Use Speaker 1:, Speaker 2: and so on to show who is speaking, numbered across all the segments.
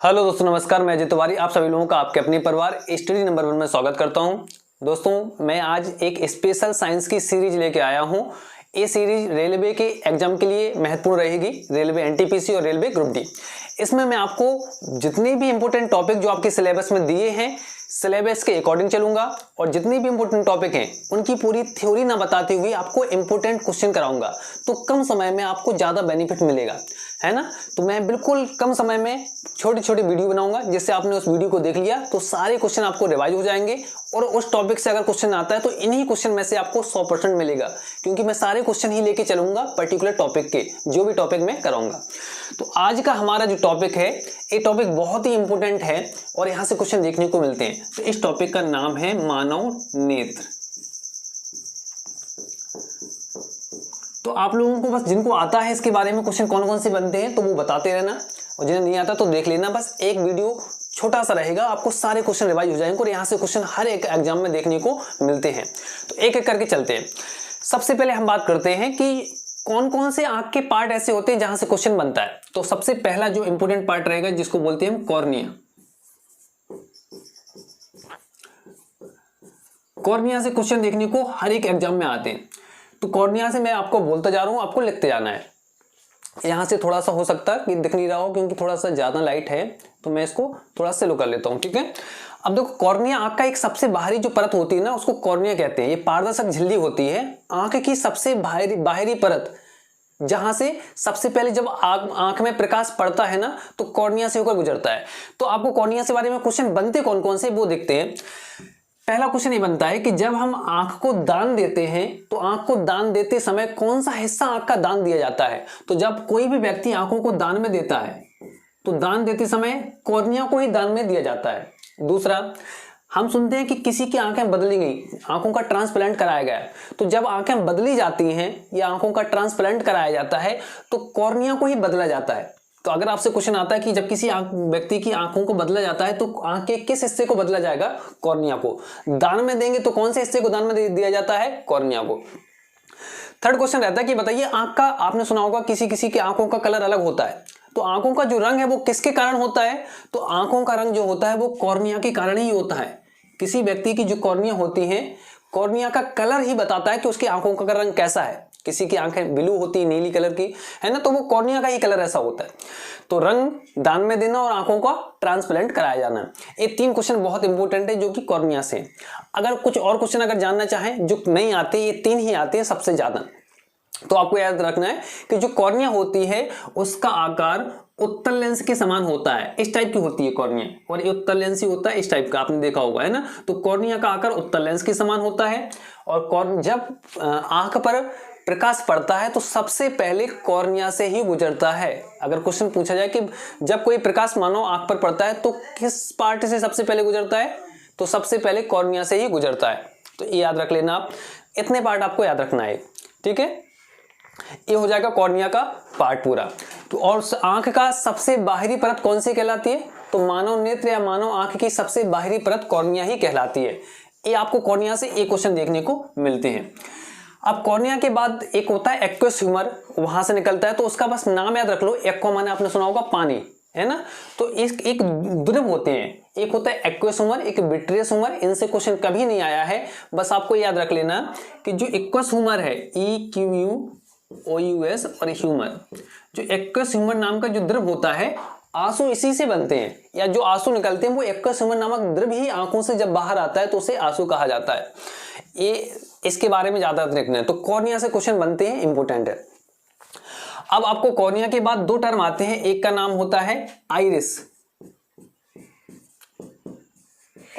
Speaker 1: Hello दोस्तों, नमस्कार। मैं अजय तिवारी आप सभी लोगों का आपके अपने परिवार स्टडी नंबर 1 में स्वागत करता हूं। दोस्तों, मैं आज एक स्पेशल साइंस की सीरीज लेके आया हूं। ये सीरीज रेलवे के एग्जाम के लिए महत्वपूर्ण रहेगी, रेलवे एनटीपीसी और रेलवे ग्रुप डी। इसमें मैं आपको जितने भी इंपॉर्टेंट टॉपिक जो आपके सिलेबस में दिए हैं, सिलेबस के अकॉर्डिंग चलूंगा और जितने भी इंपॉर्टेंट टॉपिक हैं उनकी पूरी थ्योरी ना बताते हुए आपको इंपॉर्टेंट क्वेश्चन कराऊंगा, तो कम समय में आपको ज़्यादा बेनिफिट मिलेगा, है ना। तो मैं बिल्कुल कम समय में छोटी छोटी वीडियो बनाऊंगा, जिससे आपने उस वीडियो को देख लिया तो सारे क्वेश्चन आपको रिवाइज हो जाएंगे और उस टॉपिक से अगर क्वेश्चन आता है तो इन्हीं क्वेश्चन में से आपको 100% मिलेगा, क्योंकि मैं सारे क्वेश्चन ही लेके चलूंगा पर्टिकुलर टॉपिक के, जो भी टॉपिक मैं कराऊंगा। तो आज का हमारा जो टॉपिक है, ये टॉपिक बहुत ही इंपॉर्टेंट है और यहाँ से क्वेश्चन देखने को मिलते हैं। तो इस टॉपिक का नाम है मानव नेत्र। तो आप लोगों को बस जिनको आता है इसके बारे में क्वेश्चन कौन कौन से बनते हैं तो वो बताते रहना, और जिन्हें नहीं आता तो देख लेना। बस एक वीडियो छोटा सा रहेगा, आपको सारे क्वेश्चन रिवाइज हो जाएंगे और यहाँ से क्वेश्चन हर एक एग्जाम में देखने को मिलते हैं। तो एक एक करके चलते हैं। सबसे पहले हम बात करते हैं कि कौन कौन से आंख के पार्ट ऐसे होते हैं जहां से क्वेश्चन बनता है। तो सबसे पहला जो इंपॉर्टेंट पार्ट रहेगा, जिसको बोलते हैं हम कॉर्निया। कॉर्निया से क्वेश्चन देखने को हर एक एग्जाम में आते हैं। तो कॉर्निया से मैं आपको बोलता जा रहा हूं, आपको लिखते जाना है। यहां से थोड़ा सा हो सकता है कि दिख नहीं रहा हो, क्योंकि थोड़ा सा ज्यादा लाइट है, तो मैं इसको थोड़ा स्लो कर लेता हूं, ठीक है। अब देखो, कॉर्निया आंख का एक सबसे बाहरी जो परत होती है ना, उसको कॉर्निया कहते हैं। ये पारदर्शक झिल्ली होती है, आंख की सबसे बाहरी परत, जहां से सबसे पहले जब आंख में प्रकाश पड़ता है ना, तो कॉर्निया से होकर गुजरता है। तो आपको कॉर्निया से बारे में क्वेश्चन बनते कौन कौन से वो देखते हैं। पहला क्वेश्चन ये बनता है कि जब हम आंख को दान देते हैं तो आंख को दान देते समय कौन सा हिस्सा आंख का दान दिया जाता है। तो जब कोई भी व्यक्ति आंखों को दान में देता है तो दान देते समय कॉर्निया को ही दान में दिया जाता है। दूसरा, हम सुनते हैं कि किसी की आंखें बदली गई, आंखों का ट्रांसप्लांट कराया गया, तो जब आंखें बदली जाती हैं या आंखों का ट्रांसप्लांट कराया जाता है तो कॉर्निया को ही बदला जाता है। तो अगर आपसे क्वेश्चन आता है कि जब किसी व्यक्ति की आंखों को बदला जाता है तो आंख के किस हिस्से को बदला जाएगा, कॉर्निया को। दान में देंगे तो कौन से हिस्से को दान में दिया जाता है, कॉर्निया को। थर्ड क्वेश्चन रहता है कि बताइए, आंख का, आपने सुना होगा किसी किसी की आंखों का कलर अलग होता है, तो आंखों का जो रंग है वो किसके कारण होता है। तो आंखों का रंग जो होता है वो कॉर्निया के कारण ही होता है। किसी व्यक्ति की जो कॉर्निया होती है, कॉर्निया का कलर ही बताता है कि उसकी आंखों का रंग कैसा है। किसी की आंखें ब्लू होती है, नीली कलर की, है ना, तो वो कॉर्निया का ही कलर ऐसा होता है। तो रंग दान में देना और आंखों का ट्रांसप्लांट कराया जाना, ये 3 क्वेश्चन बहुत इंपॉर्टेंट है जो कि कॉर्निया से। अगर कुछ और क्वेश्चन अगर जानना चाहें जो नहीं आते, ये 3 ही आते हैं सबसे ज्यादा। तो आपको याद रखना है कि जो कॉर्निया होती है उसका आकार उत्तल लेंस के समान होता है, इस टाइप की होती है कॉर्निया, और ये उत्तल लेंस ही होता है, इस टाइप का आपने देखा होगा, है ना। तो कॉर्निया का आकार उत्तल लेंस के समान होता है, और जब आंख पर प्रकाश पड़ता है तो सबसे पहले कॉर्निया से ही गुजरता है। अगर क्वेश्चन पूछा जाए कि जब कोई प्रकाश मानो आंख पर पड़ता है तो किस पार्ट से सबसे पहले गुजरता है, तो सबसे पहले कॉर्निया से ही गुजरता है। तो ये याद रख लेना आप, इतने पार्ट आपको याद रखना है, ठीक है। ये हो जाएगा कॉर्निया का पार्ट पूरा। तो और आंख का सबसे बाहरी परत कौन सी कहलाती है, तो मानव नेत्र या मानव आंख की सबसे बाहरी परत कॉर्निया ही कहलाती है। ये आपको कॉर्निया से एक क्वेश्चन देखने को मिलते हैं। अब कॉर्निया के बाद एक होता है एक्वस ह्यूमर, वहां से निकलता है, तो उसका बस नाम याद रख लो। एक्वा माने आपने सुना होगा पानी, है ना। तो एक द्रव होते हैं, एक होता है एक्वस ह्यूमर, एक विट्रियस ह्यूमर। इनसे क्वेश्चन कभी नहीं आया है, बस आपको याद रख लेना कि जो एक्वस ह्यूमर है, EQUOUS, और ह्यूमर, जो एक्वस ह्यूमर नाम का जो द्रव होता है, आंसू इसी से बनते हैं, या जो आंसू निकलते हैं वो एक्वस ह्यूमर नामक द्रव ही आंखों से जब बाहर आता है तो उसे आंसू कहा जाता है। ये इसके बारे में ज्यादा देखना है। तो कॉर्निया से क्वेश्चन बनते हैं, इंपॉर्टेंट है। अब आपको कॉर्निया के बाद 2 टर्म आते हैं, एक का नाम होता है आइरिस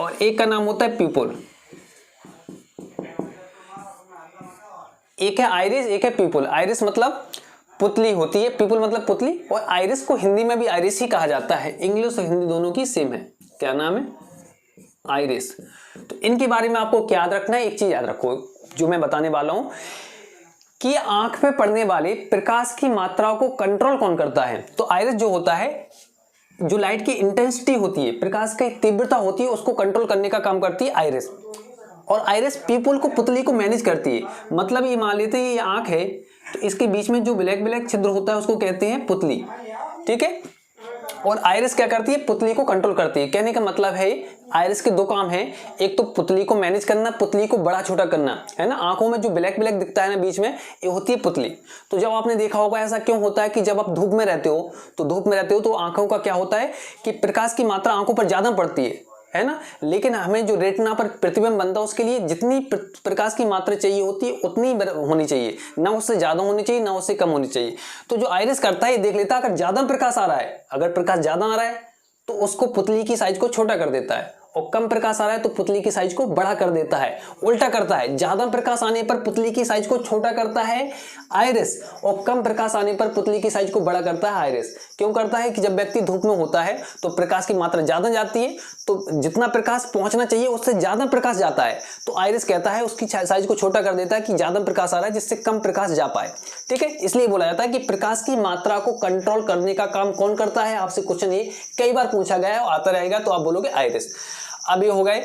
Speaker 1: और एक का नाम होता है पीपल। एक है आइरिस, एक है पीपल। आइरिस मतलब पुतली होती है, पीपल मतलब पुतली, और आइरिस को हिंदी में भी आइरिस ही कहा जाता है। इंग्लिश और हिंदी दोनों की सेम है, क्या नाम है, आइरिस। तो इनके बारे में आपको क्या याद रखना है, एक चीज याद रखो जो मैं बताने वाला हूं, कि आंख पे पड़ने वाले प्रकाश की मात्रा को कंट्रोल कौन करता है। तो आइरिस जो होता है, जो लाइट की इंटेंसिटी होती है, प्रकाश की तीव्रता होती है, उसको कंट्रोल करने का काम करती है आइरिस। और आइरिस पीपल को, पुतली को मैनेज करती है। मतलब ये मान लेते हैं ये आंख है, तो इसके बीच में जो ब्लैक ब्लैक छिद्र होता है उसको कहते हैं पुतली, ठीक है। और आइरिस क्या करती है, पुतली को कंट्रोल करती है। कहने का मतलब है आइरिस के दो काम हैं, एक तो पुतली को मैनेज करना, पुतली को बड़ा छोटा करना, है ना। आंखों में जो ब्लैक ब्लैक दिखता है ना बीच में, ये होती है पुतली। तो जब आपने देखा होगा ऐसा क्यों होता है कि जब आप धूप में रहते हो तो आंखों का क्या होता है कि प्रकाश की मात्रा आंखों पर ज्यादा पड़ती है ना। लेकिन हमें जो रेटिना पर प्रतिबिंब बनता है उसके लिए जितनी प्रकाश की मात्रा चाहिए होती है उतनी होनी चाहिए, ना उससे ज्यादा होनी चाहिए ना उससे कम होनी चाहिए। तो जो आइरिस करता है ये देख लेता है अगर ज्यादा प्रकाश आ रहा है, अगर प्रकाश ज्यादा आ रहा है तो उसको पुतली की साइज को छोटा कर देता है, और कम प्रकाश आ रहा है तो पुतली की साइज को बड़ा कर देता है। उल्टा करता है, ज्यादा प्रकाश आने पर पुतली की साइज को छोटा करता है आइरिस, और कम प्रकाश आने पर पुतली की साइज को बड़ा करता है आइरिस। क्यों करता है कि जब व्यक्ति धूप में होता है तो प्रकाश की मात्रा ज्यादा जाती है, तो जितना प्रकाश पहुंचना चाहिए उससे ज्यादा प्रकाश जाता है, तो आइरिस कहता है उसकी साइज को छोटा कर देता है कि ज्यादा प्रकाश आ रहा है जिससे कम प्रकाश जा पाए। ठीक है, इसलिए बोला जाता है कि प्रकाश की मात्रा को कंट्रोल करने का काम कौन करता है। आपसे क्वेश्चन ये कई बार पूछा गया है और आता रहेगा, तो आप बोलोगे आइरिस। अब ये हो गए,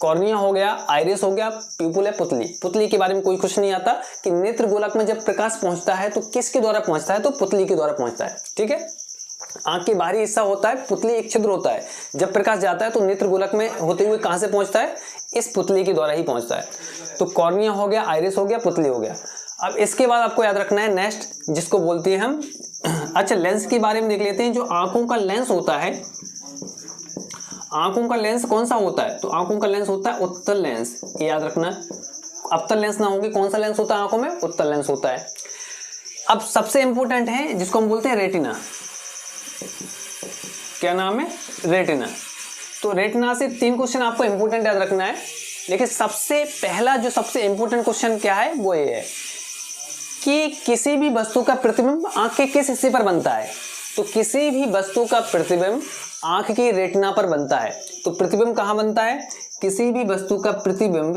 Speaker 1: कॉर्निया हो गया, आइरिस हो गया, प्यूपिल है पुतली। पुतली के बारे में कोई कुछ नहीं आता कि नेत्र गोलक में जब प्रकाश पहुंचता है तो किसके द्वारा पहुंचता है, तो पुतली के द्वारा पहुंचता है। ठीक है, आंख के बाहरी हिस्सा होता है, पुतली एक छिद्र होता है, जब प्रकाश जाता है तो नेत्र गोलक में होते हुए कहां से पहुंचता है, इस पुतली के द्वारा ही पहुंचता है। तो कॉर्निया हो गया, आइरिस हो गया, पुतली हो गया। अब इसके बाद आपको याद रखना है नेक्स्ट, जिसको बोलते हैं हम अच्छा लेंस के बारे में देख लेते हैं। जो आंखों का लेंस होता है, आंखों का लेंस कौन सा होता है, तो आंखों का लेंस होता है उत्तल लेंस, ये याद रखना। अवतल लेंस ना होंगे, कौन सा लेंस होता है आंखों में, उत्तल लेंस होता है। अब सबसे इंपॉर्टेंट है जिसको हम बोलते हैं रेटिना, क्या नाम है, रेटिना। तो रेटिना से 3 क्वेश्चन आपको इंपॉर्टेंट याद रखना है, लेकिन सबसे पहला जो सबसे इंपॉर्टेंट क्वेश्चन क्या है वो ये है कि किसी भी वस्तु का प्रतिबिंब आंख के किस हिस्से पर बनता है। तो किसी भी वस्तु का प्रतिबिंब आंख की रेटिना पर बनता है। तो प्रतिबिंब कहां बनता है, किसी भी वस्तु का प्रतिबिंब,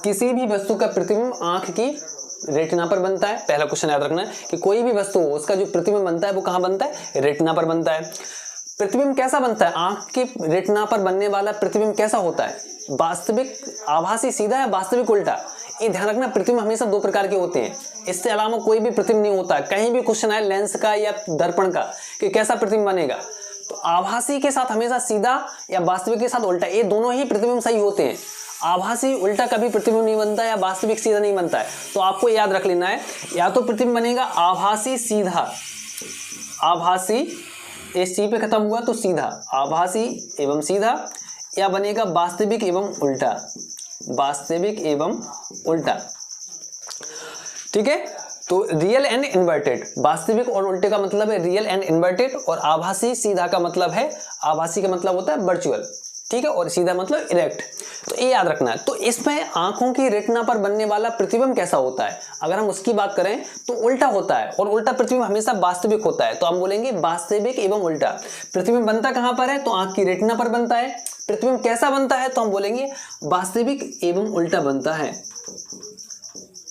Speaker 1: किसी भी वस्तु का प्रतिबिंब आंख की रेटिना पर बनता है। पहला क्वेश्चन याद रखना है कि कोई भी वस्तु हो उसका जो प्रतिबिंब बनता है वो कहां बनता है, रेटिना पर बनता है। प्रतिबिंब कैसा बनता है, आंख की रेटिना पर बनने वाला प्रतिबिंब कैसा होता है, वास्तविक, आभासी, सीधा या वास्तविक उल्टा। ये ध्यान रखना, प्रतिबिंब हमेशा 2 प्रकार के होते हैं, इससे अलावा कोई भी प्रतिबिंब नहीं होता। कहीं भी क्वेश्चन आए लेंस का या दर्पण का कि कैसा प्रतिबिंब बनेगा, तो आभासी के साथ हमेशा सीधा या वास्तविक के साथ उल्टा, ये दोनों ही प्रतिबिंब सही होते हैं। आभासी उल्टा कभी प्रतिबिंब नहीं बनता है या वास्तविक सीधा नहीं बनता है। तो आपको याद रख लेना है, या तो प्रतिबिंब बनेगा आभासी सीधा, आभासी, ये सी पे खत्म हुआ तो सीधा, आभासी एवं सीधा, या बनेगा वास्तविक एवं उल्टा, वास्तविक एवं उल्टा। ठीक है, तो रियल एंड इन्वर्टेड, वास्तविक और उल्टे का मतलब है रियल एंड इन्वर्टेड, और आभासी सीधा का मतलब है, आभासी का मतलब होता है वर्चुअल, ठीक है, और सीधा मतलब इरेक्ट। तो ये याद रखना है। तो इसमें आंखों की रेटिना पर बनने वाला प्रतिबिंब कैसा होता है, अगर हम उसकी बात करें तो उल्टा होता है, और उल्टा प्रतिबिंब हमेशा वास्तविक होता है। तो हम बोलेंगे वास्तविक एवं उल्टा। प्रतिबिंब बनता कहां पर है, तो आंख की रेटिना पर बनता है। प्रतिबिंब कैसा बनता है, तो हम बोलेंगे वास्तविक एवं उल्टा बनता है,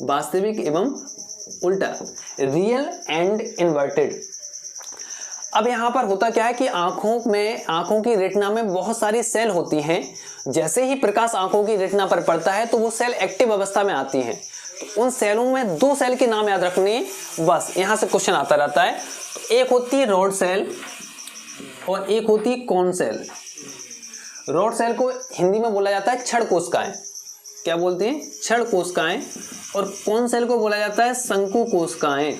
Speaker 1: वास्तविक एवं उल्टा, रियल एंड इन्वर्टेड। अब यहां पर होता क्या है कि आंखों की रेटिना में बहुत सारी सेल होती हैं। जैसे ही प्रकाश आंखों की रेटिना पर पड़ता है तो वो सेल एक्टिव अवस्था में आती हैं। तो उन सेलों में 2 सेल के नाम याद रखने, बस यहां से क्वेश्चन आता रहता है। तो एक होती है रॉड सेल और एक होती है कोन सेल। रॉड सेल को हिंदी में बोला जाता है क्षण कोशिकाएं, क्या बोलते हैं, क्षण कोशिकाएं। और कोन सेल को बोला जाता है शंकु कोशिकाएं।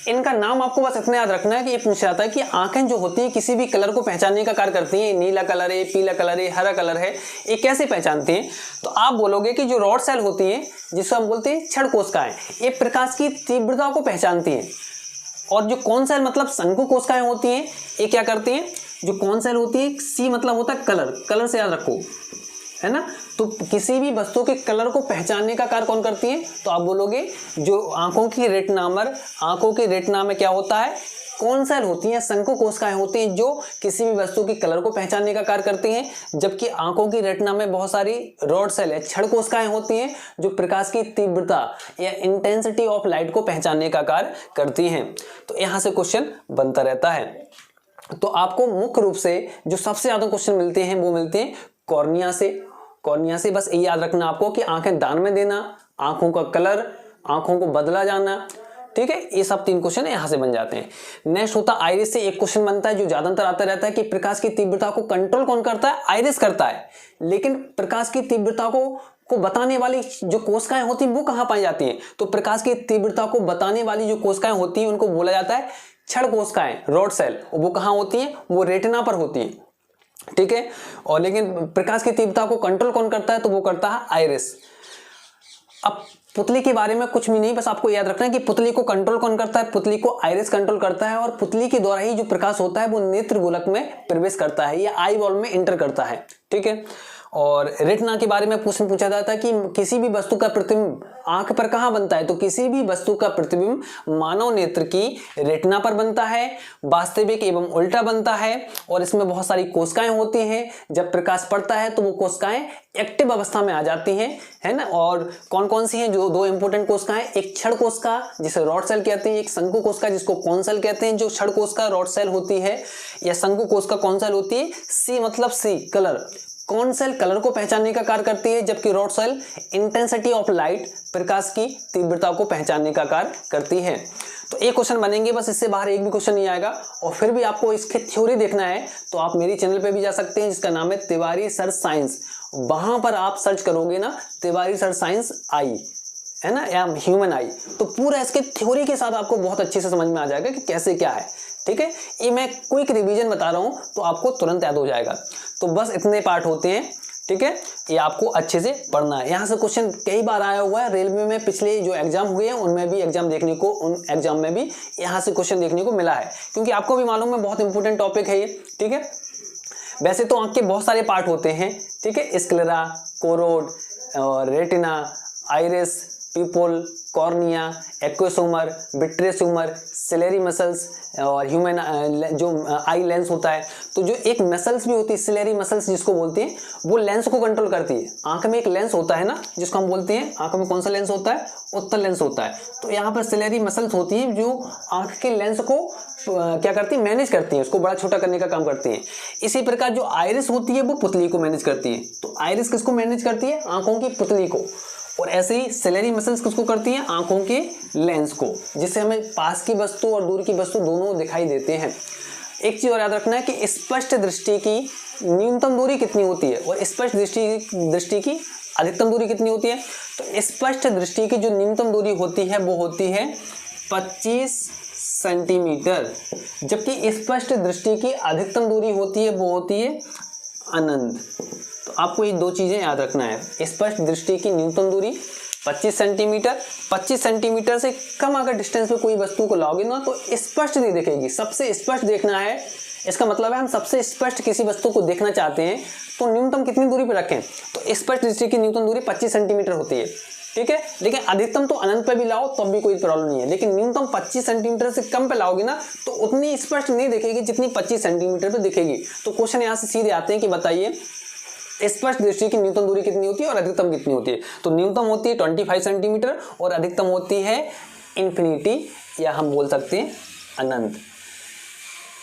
Speaker 1: इनका नाम आपको बस इतना याद रखना है कि ये पूछा जाता है कि आंखें जो होती हैं किसी भी कलर को पहचानने का कार्य करती हैं। नीला कलर है, पीला कलर है, हरा कलर है, ये कैसे पहचानती हैं। तो आप बोलोगे कि जो रॉड सेल होती हैं जिसको हम बोलते हैं क्षण कोशिकाएं, ये प्रकाश की तीव्रता को पहचानती हैं। और जो कोन सेल मतलब शंकु कोशिकाएं होती हैं, ये क्या करती हैं, जो कोन सेल होती है, सी मतलब होता है कलर, कलर से याद रखो, है ना। तो किसी भी वस्तु के कलर को पहचानने का कार्य कौन करती है, तो आप बोलोगे जो आंखों की रेटिना में क्या होता है, कोन सेल होती हैं, शंकु कोशिकाएं होती हैं जो किसी भी वस्तु के कलर को पहचानने का कार्य करती हैं। जबकि आंखों की रेटिना में बहुत सारी रॉड सेल है, क्षण कोशिकाएं होती हैं जो प्रकाश की तीव्रता या इंटेंसिटी ऑफ लाइट को पहचानने का कार्य करती हैं। तो यहाँ से क्वेश्चन बनता रहता है। तो आपको मुख्य रूप से जो सबसे ज्यादा क्वेश्चन मिलते हैं वो मिलते हैं कॉर्निया से। कॉर्निया से बस ये याद रखना आपको कि आंखें दान में देना, आंखों का कलर, आंखों को बदला जाना, ठीक है, ये सब 3 क्वेश्चन यहाँ से बन जाते हैं। नेक्स्ट होता है आइरिस से एक क्वेश्चन बनता है जो ज्यादातर आता रहता है कि प्रकाश की तीव्रता को कंट्रोल कौन करता है? आइरिस करता है। लेकिन प्रकाश की तीव्रता को बताने वाली जो कोशिकाएं होती हैं वो कहाँ पाई जाती हैं? तो प्रकाश की तीव्रता को बताने वाली जो कोशिकाएं होती हैं उनको बोला जाता है क्षण कोशिकाएं, रॉड सेल। वो कहाँ होती हैं? वो रेटिना पर होती हैं, ठीक है। और लेकिन प्रकाश की तीव्रता को कंट्रोल कौन करता है? तो वो करता है आइरिस। अब पुतली के बारे में कुछ भी नहीं, बस आपको याद रखना है कि पुतली को कंट्रोल कौन करता है? पुतली को आइरिस कंट्रोल करता है, और पुतली के द्वारा ही जो प्रकाश होता है वो नेत्र गोलक में प्रवेश करता है या आई बॉल में एंटर करता है, ठीक है। और रेटिना के बारे में क्वेश्चन पूछा जाता है कि किसी भी वस्तु का प्रतिबिंब आंख पर कहाँ बनता है? तो किसी भी वस्तु का प्रतिबिंब मानव नेत्र की रेटिना पर बनता है, वास्तविक एवं उल्टा बनता है। और इसमें बहुत सारी कोशिकाएं होती हैं। जब प्रकाश पड़ता है तो वो कोशिकाएं एक्टिव अवस्था में आ जाती हैं, है ना। और कौन कौन सी हैं? जो 2 इंपॉर्टेंट कोशिकाएं, एक क्षण कोशिका जिसे रॉड सेल कहते हैं, एक शंकु कोशिका जिसको कॉन सेल कहते हैं। जो क्षण कोशिका रॉड सेल होती है या शंकु कोशिका कॉन सेल होती है, सी मतलब see colour, cone cell colour को पहचानने का कार्य करती है, जबकि rod cell intensity of light, प्रकाश की तीव्रता को पहचानने का कार्य करती है। तो एक क्वेश्चन बनेंगे, बस इससे बाहर एक भी क्वेश्चन नहीं आएगा। और फिर भी आपको इसकी थ्योरी देखना है तो आप मेरी चैनल पे भी जा सकते हैं जिसका नाम है तिवारी सर साइंस। वहां पर आप सर्च करोगे ना तिवारी सर साइंस आई, है ना, या ह्यूमन आई, तो पूरा इसके थ्योरी के साथ आपको बहुत अच्छे से समझ में आ जाएगा कि कैसे क्या है, ठीक है। ये मैं क्विक रिवीजन बता रहा हूँ तो आपको तुरंत याद हो जाएगा। तो बस इतने पार्ट होते हैं, ठीक है। ये आपको अच्छे से पढ़ना है। यहाँ से क्वेश्चन कई बार आया हुआ है रेलवे में, पिछले जो एग्जाम हुए हैं उनमें भी एग्जाम देखने को, उन एग्जाम में भी यहाँ से क्वेश्चन देखने को मिला है, क्योंकि आपको भी मालूम है बहुत इंपॉर्टेंट टॉपिक है ये, ठीक है। वैसे तो आंख के बहुत सारे पार्ट होते हैं, ठीक है, स्क्लेरा, कोरोड और retina, iris, pupil, cornea, aqueous humour, vitreous humour, ciliary muscles और ह्यूमन जो आई लेंस होता है। तो जो एक मसल्स भी होती है सिलेरी मसल्स जिसको बोलते हैं, वो लेंस को कंट्रोल करती है। आंख में एक लेंस होता है ना जिसको हम बोलते हैं, आंख में कौन सा लेंस होता है? उत्तल लेंस होता है। तो यहाँ पर सिलेरी मसल्स होती है जो आंख के लेंस को क्या करती है? मैनेज करती है, उसको बड़ा छोटा करने का काम करती है। इसी प्रकार जो आइरिस होती है वो पुतली को मैनेज करती है। तो आइरिस किसको मैनेज करती है? आंखों की पुतली को। और ऐसे ही सिलेरी मसल्स किसको करती हैं? आंखों के लेंस को, जिससे हमें पास की वस्तु और दूर की वस्तु दोनों दिखाई देते हैं। एक चीज और याद रखना है कि स्पष्ट दृष्टि की न्यूनतम दूरी कितनी होती है और स्पष्ट दृष्टि की अधिकतम दूरी कितनी होती है? तो स्पष्ट दृष्टि की जो न्यूनतम दूरी होती है वो होती है 25 सेंटीमीटर, जबकि स्पष्ट दृष्टि की अधिकतम दूरी होती है वो होती है अनंत। तो आपको ये 2 चीजें याद रखना है। स्पष्ट दृष्टि की न्यूनतम दूरी 25 सेंटीमीटर, 25 सेंटीमीटर से कम अगर डिस्टेंस पे कोई वस्तु को लाओगे ना तो स्पष्ट नहीं दिखेगी। सबसे स्पष्ट देखना है, इसका मतलब है हम सबसे स्पष्ट किसी वस्तु को देखना चाहते हैं तो न्यूनतम कितनी दूरी पे रखें? तो स्पष्ट दृष्टि की न्यूनतम दूरी 25 सेंटीमीटर होती है, ठीक है। लेकिन अधिकतम तो अनंत पे भी लाओ तब भी कोई प्रॉब्लम नहीं है, लेकिन न्यूनतम 25 सेंटीमीटर से कम पे लाओगे ना तो उतनी स्पष्ट नहीं दिखेगी जितनी 25 सेंटीमीटर पे दिखेगी। तो क्वेश्चन यहाँ से सीधे आते हैं कि बताइए स्पष्ट दृष्टि की न्यूनतम दूरी कितनी होती है और अधिकतम कितनी होती है? तो न्यूनतम होती है 25 सेंटीमीटर और अधिकतम होती है इन्फिनिटी, या हम बोल सकते हैं अनंत।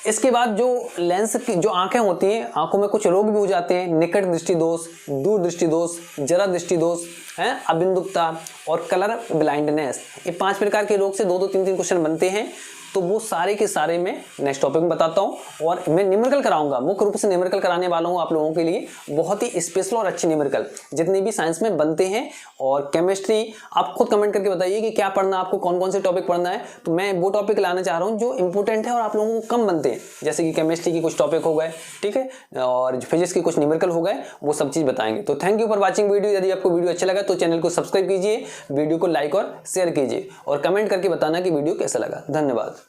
Speaker 1: इसके बाद जो लेंस की जो आंखें होती हैं, आंखों में कुछ रोग भी हो जाते हैं, निकट दृष्टि दोष, दूर दृष्टि दोष, जरा दृष्टि दोष है, अबिंदुकता और कलर ब्लाइंडनेस। ये 5 प्रकार के रोग से 2-2, 3-3 क्वेश्चन बनते हैं। तो वो सारे के सारे मैं नेक्स्ट टॉपिक में बताता हूँ और मैं न्यूमेरिकल कराऊंगा, मुख्य रूप से न्यूमेरिकल कराने वाला हूँ आप लोगों के लिए, बहुत ही स्पेशल और अच्छे न्यूमेरिकल जितने भी साइंस में बनते हैं। और केमिस्ट्री आप खुद कमेंट करके बताइए कि क्या पढ़ना, आपको कौन कौन से टॉपिक पढ़ना है। तो मैं वो टॉपिक लाना चाह रहा हूँ जो इंपॉर्टेंट है और आप लोगों को कम बनते हैं, जैसे कि केमिस्ट्री की कुछ टॉपिक हो गए, ठीक है, और फिजिक्स के कुछ न्यूमेरिकल हो गए, वो सब चीज़ बताएंगे। तो thank you for watching video. यदि आपको वीडियो अच्छा लगा तो चैनल को सब्सक्राइब कीजिए, वीडियो को लाइक और शेयर कीजिए और कमेंट करके बताना कि वीडियो कैसा लगा। धन्यवाद।